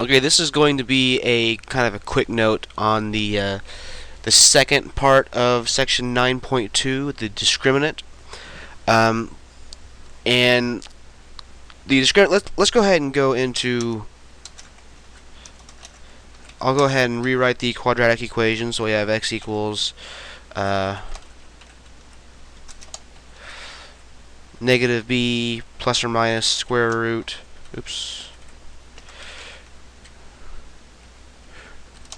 Okay, this is going to be a kind of a quick note on the second part of section 9.2, the discriminant. And the discriminant. Let's go ahead and go into. I'll go ahead and rewrite the quadratic equation. So we have x equals negative b plus or minus square root. Oops.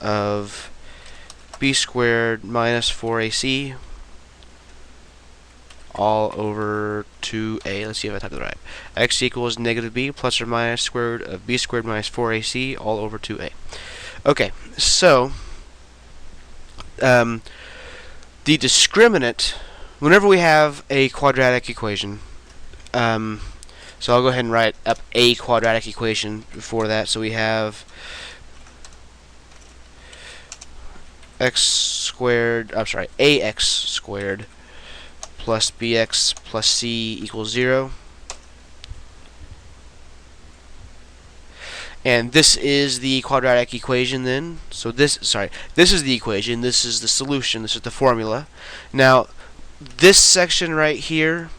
Of b squared minus 4ac all over 2a. Let's see if I typed it right. X equals negative b plus or minus square root of b squared minus 4ac all over 2a. Okay, so the discriminant, whenever we have a quadratic equation, so I'll go ahead and write up a quadratic equation before that. So we have ax squared plus bx plus c equals 0. And this is the quadratic equation then. So this is the equation, this is the solution, this is the formula. Now, this section right here,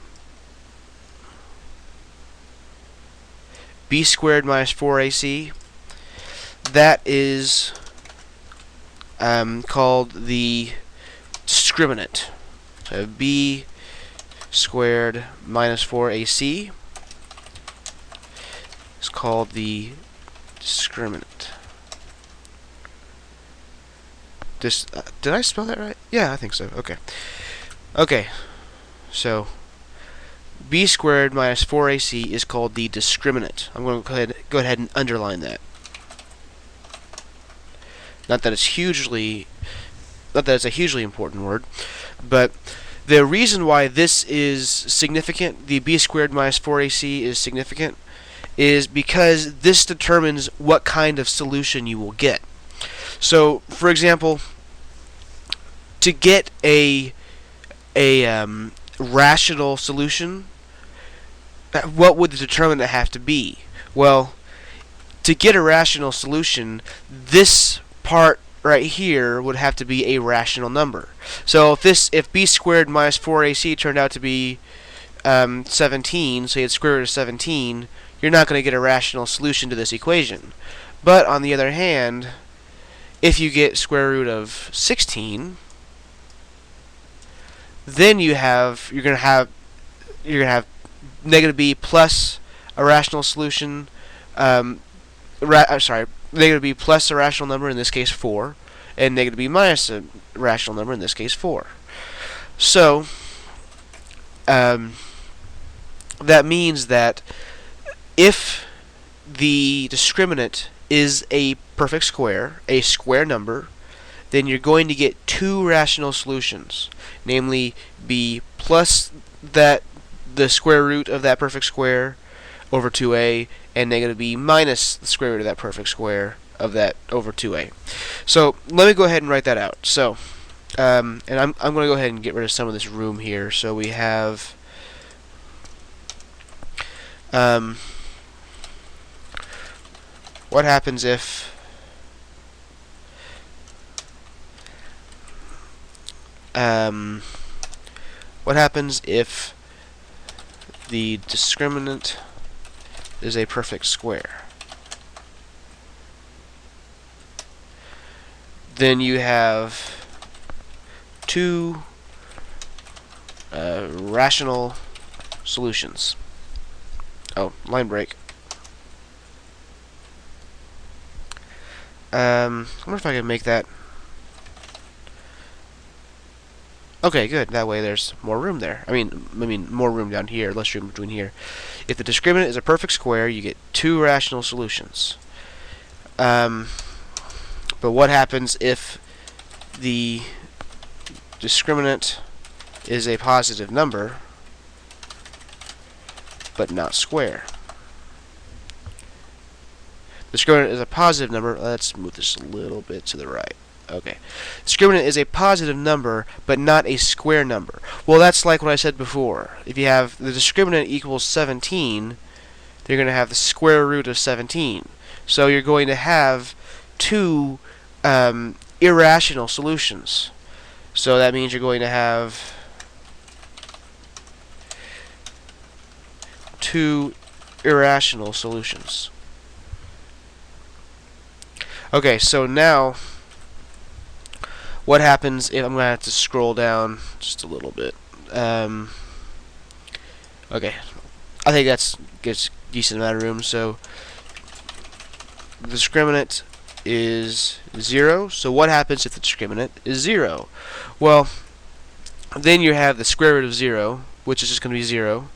b squared minus 4ac, that is called the discriminant. So b squared minus 4ac is called the discriminant. Did I spell that right? Yeah, I think so. Okay. Okay. So b squared minus 4ac is called the discriminant. I'm going to go ahead and underline that. Not that it's a hugely important word, but the reason why this is significant, the b squared minus 4ac is significant, is because this determines what kind of solution you will get. So, for example, to get a rational solution, what would the determinant have to be? Well, to get a rational solution, this part right here would have to be a rational number. So if b squared minus 4ac turned out to be 17, so you had square root of 17, you're not going to get a rational solution to this equation. But on the other hand, if you get square root of 16, then you're going to have negative b plus a rational solution. Negative b plus a rational number, in this case 4, and negative b minus a rational number, in this case 4. So that means that if the discriminant is a perfect square, a square number, then you're going to get two rational solutions, namely b plus the square root of that perfect square over 2a, and negative b minus the square root of that perfect square of that over 2a. So let me go ahead and write that out. So, and I'm going to go ahead and get rid of some of this room here. So we have what happens if the discriminant is a perfect square? Then you have two rational solutions. Oh, line break. I wonder if I can make that. Okay, good. That way there's more room there. I mean more room down here, less room between here. If the discriminant is a perfect square, you get two rational solutions. But what happens if the discriminant is a positive number, but not square? The discriminant is a positive number. Let's move this a little bit to the right. Okay. Discriminant is a positive number, but not a square number. Well, that's like what I said before. If you have the discriminant equals 17, you're going to have the square root of 17. So you're going to have two irrational solutions. So that means you're going to have two irrational solutions. Okay, so now what happens if I'm going to have to scroll down just a little bit. Okay, I think that's gets decent amount of room. So the discriminant is 0. So what happens if the discriminant is 0? Well, then you have the square root of 0, which is just going to be 0.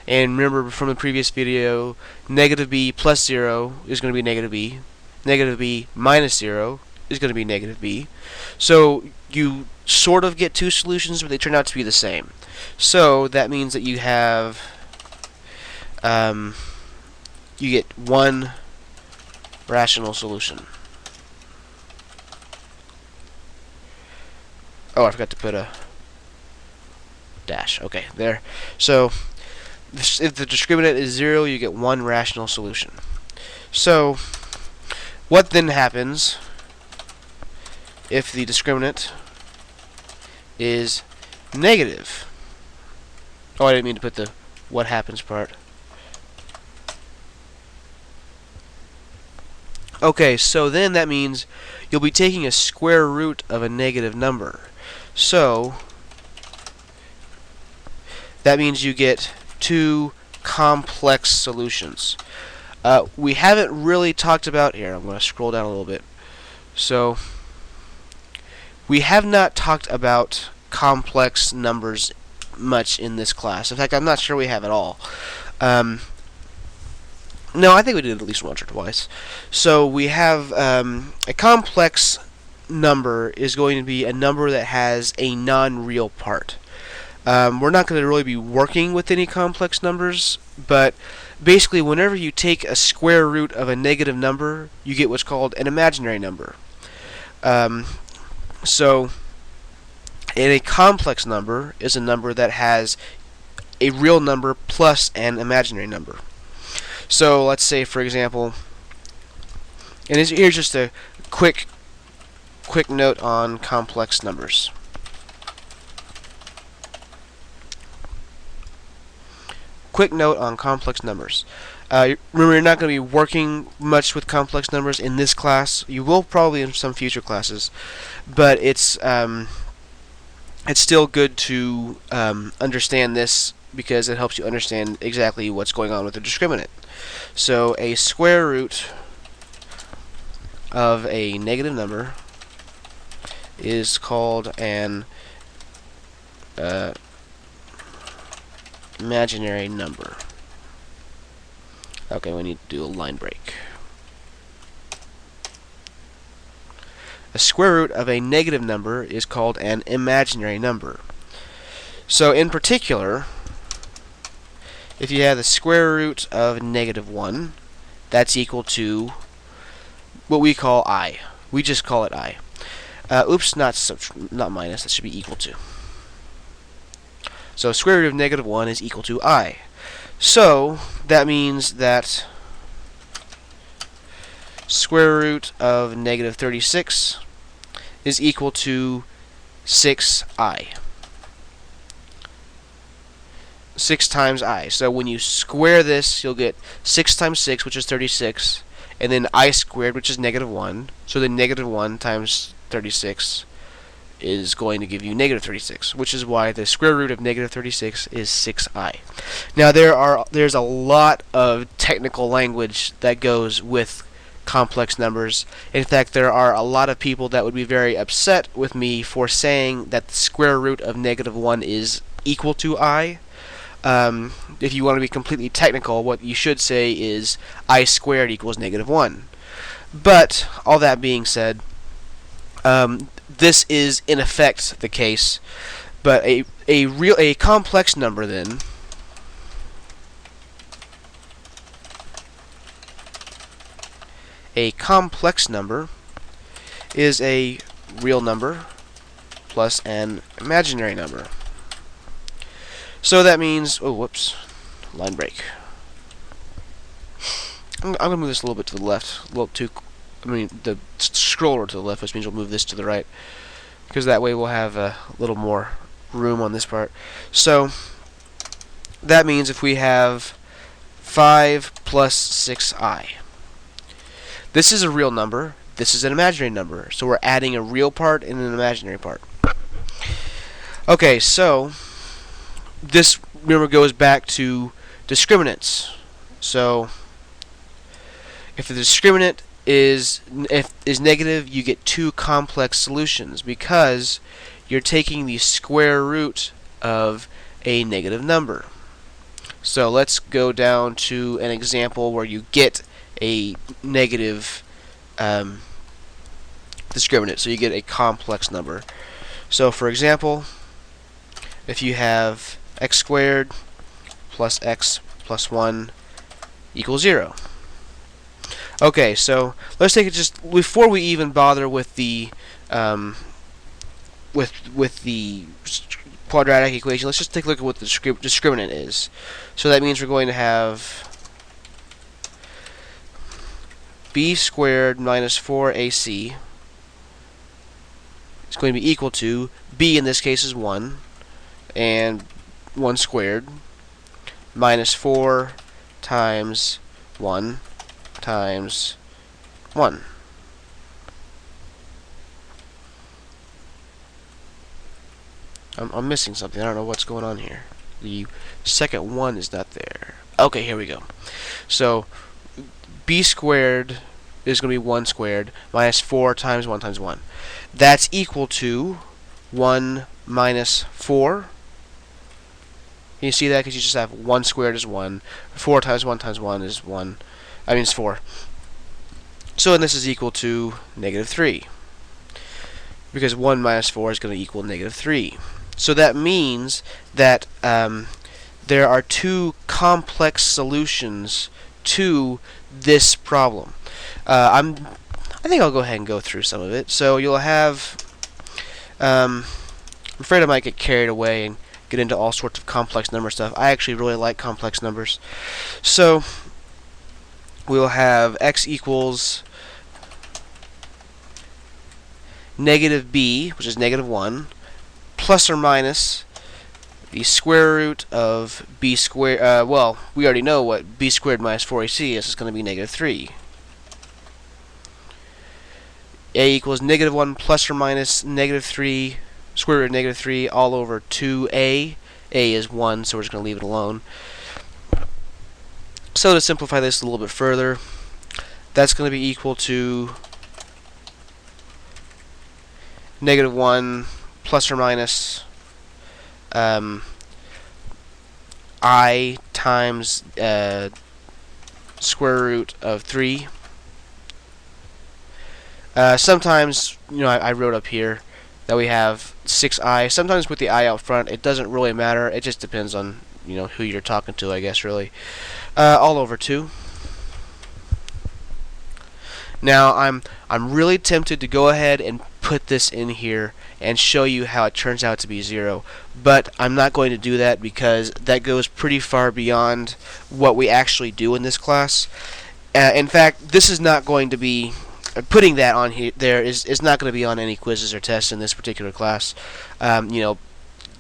And remember from the previous video, negative b plus 0 is going to be negative b. Negative b minus 0 is going to be negative b. So you sort of get two solutions, but they turn out to be the same. So that means that you have you get one rational solution. Oh, I forgot to put a dash. Okay, there. So if the discriminant is 0, you get one rational solution. So what then happens if the discriminant is negative? Oh, I didn't mean to put the what happens part. Okay, so then that means you'll be taking a square root of a negative number. So that means you get two complex solutions. We haven't really talked about here. I'm going to scroll down a little bit. So we have not talked about complex numbers much in this class. In fact, I'm not sure we have at all. No, I think we did at least once or twice. So we have a complex number is going to be a number that has a non-real part. We're not going to really be working with any complex numbers, but basically whenever you take a square root of a negative number, you get what's called an imaginary number. So a complex number is a number that has a real number plus an imaginary number. So let's say, for example, and here's just a quick note on complex numbers. Quick note on complex numbers. Remember, you're not going to be working much with complex numbers in this class. You will probably in some future classes, but it's still good to understand this because it helps you understand exactly what's going on with the discriminant. So a square root of a negative number is called an imaginary number. Okay, we need to do a line break. A square root of a negative number is called an imaginary number. So in particular, if you have the square root of negative 1, that's equal to what we call I. We just call it I. Oops, not minus, that should be equal to. So square root of negative 1 is equal to I. So that means that square root of negative 36 is equal to 6I. 6 times I. So when you square this, you'll get 6 times 6, which is 36, and then I squared, which is negative 1. So then negative 1 times 36 is going to give you negative 36, which is why the square root of negative 36 is 6I. Now there's a lot of technical language that goes with complex numbers. In fact, there are a lot of people that would be very upset with me for saying that the square root of negative 1 is equal to I. If you want to be completely technical, what you should say is I squared equals negative 1. But all that being said, this is in effect the case. But a complex number then is a real number plus an imaginary number. So that means, oh whoops, line break. I'm going to move this a little bit to the left, a little too. I mean, the scroller to the left, which means we'll move this to the right, because that way we'll have a little more room on this part. So that means if we have 5 plus 6i, this is a real number, this is an imaginary number, so we're adding a real part and an imaginary part. Okay, so this, remember, goes back to discriminants. So if the discriminant is negative, you get two complex solutions because you're taking the square root of a negative number. So let's go down to an example where you get a negative discriminant, so you get a complex number. So for example, if you have x squared plus x plus 1 equals 0. Okay, so let's take it just before we even bother with the with the quadratic equation. Let's just take a look at what the discriminant is. So that means we're going to have b squared minus 4ac is going to be equal to, b in this case is 1, and 1 squared minus 4 times 1 times 1. I'm missing something. I don't know what's going on here. The second 1 is not there. Okay, here we go. So b squared is going to be 1 squared minus 4 times 1 times 1. That's equal to 1 minus 4. Can you see that? Because you just have 1 squared is 1. 4 times 1 times 1 is 1. I mean, it's 4. So, and this is equal to negative 3. Because 1 minus 4 is going to equal negative 3. So that means that there are two complex solutions to this problem. I think I'll go ahead and go through some of it. So you'll have, I'm afraid I might get carried away and get into all sorts of complex number stuff. I actually really like complex numbers. So we'll have x equals negative b, which is negative 1, plus or minus the square root of b squared. Well, we already know what b squared minus 4ac is. It's going to be negative 3. A equals negative 1 plus or minus negative 3, square root of negative 3, all over 2a. A is 1, so we're just going to leave it alone. So to simplify this a little bit further, that's going to be equal to negative 1 plus or minus I times square root of 3. Sometimes, I wrote up here that we have 6i. Sometimes with the I out front, it doesn't really matter. It just depends on, who you're talking to, I guess, really. All over 2. Now, I'm really tempted to go ahead and put this in here and show you how it turns out to be 0. But I'm not going to do that because that goes pretty far beyond what we actually do in this class. In fact, this is not going to be... Putting that on here, there is not going to be on any quizzes or tests in this particular class.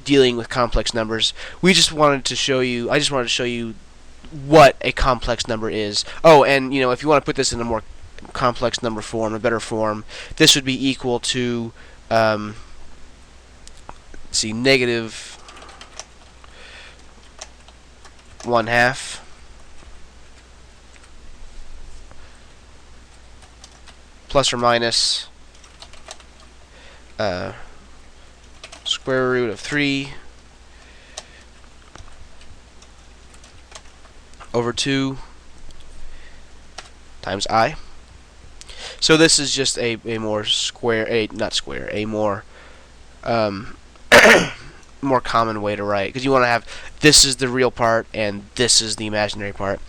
Dealing with complex numbers. We just wanted to show you. I just wanted to show you what a complex number is. Oh, and if you want to put this in a more complex number form, a better form, this would be equal to negative 1/2. Plus or minus square root of 3 over 2 times I. So this is just a more more more common way to write, because you want to have this is the real part and this is the imaginary part.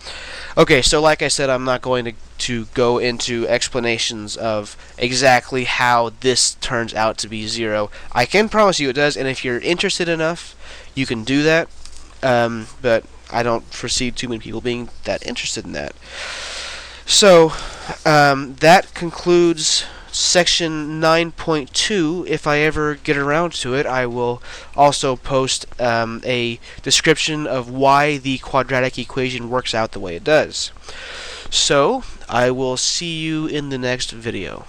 Okay, so like I said, I'm not going to go into explanations of exactly how this turns out to be 0. I can promise you it does, and if you're interested enough, you can do that. But I don't foresee too many people being that interested in that. So that concludes section 9.2. If I ever get around to it, I will also post a description of why the quadratic equation works out the way it does. So I will see you in the next video.